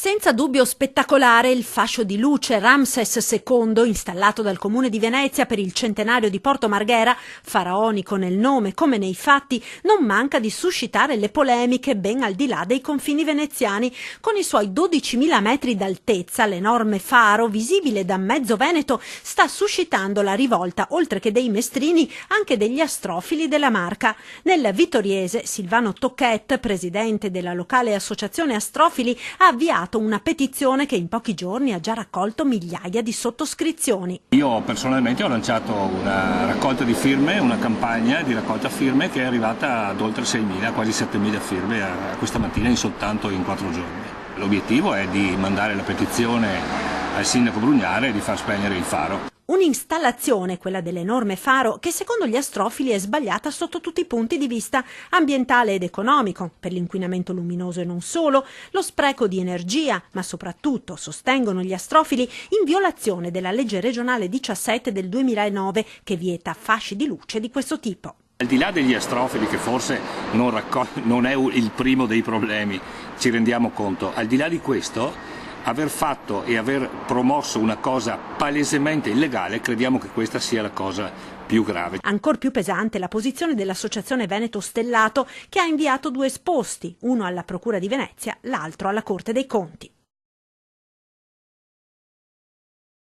Senza dubbio spettacolare il fascio di luce Ramses II, installato dal Comune di Venezia per il centenario di Porto Marghera, faraonico nel nome come nei fatti, non manca di suscitare le polemiche ben al di là dei confini veneziani. Con i suoi 12.000 metri d'altezza, l'enorme faro, visibile da mezzo Veneto, sta suscitando la rivolta, oltre che dei mestrini, anche degli astrofili della Marca. Nel vittoriese, Silvano Tocchet, presidente della locale associazione Astrofili, ha avviato una petizione che in pochi giorni ha già raccolto migliaia di sottoscrizioni. Io personalmente ho lanciato una raccolta di firme, una campagna di raccolta firme che è arrivata ad oltre 6.000, quasi 7.000 firme questa mattina soltanto in 4 giorni. L'obiettivo è di mandare la petizione al sindaco Brugnare e di far spegnere il faro. Un'installazione, quella dell'enorme faro, che secondo gli astrofili è sbagliata sotto tutti i punti di vista, ambientale ed economico, per l'inquinamento luminoso e non solo, lo spreco di energia, ma soprattutto, sostengono gli astrofili, in violazione della legge regionale 17 del 2009 che vieta fasci di luce di questo tipo. Al di là degli astrofili, che forse non è il primo dei problemi, ci rendiamo conto, al di là di questo, aver fatto e aver promosso una cosa palesemente illegale, crediamo che questa sia la cosa più grave. Ancor più pesante la posizione dell'Associazione Veneto Stellato, che ha inviato 2 esposti, uno alla Procura di Venezia, l'altro alla Corte dei Conti.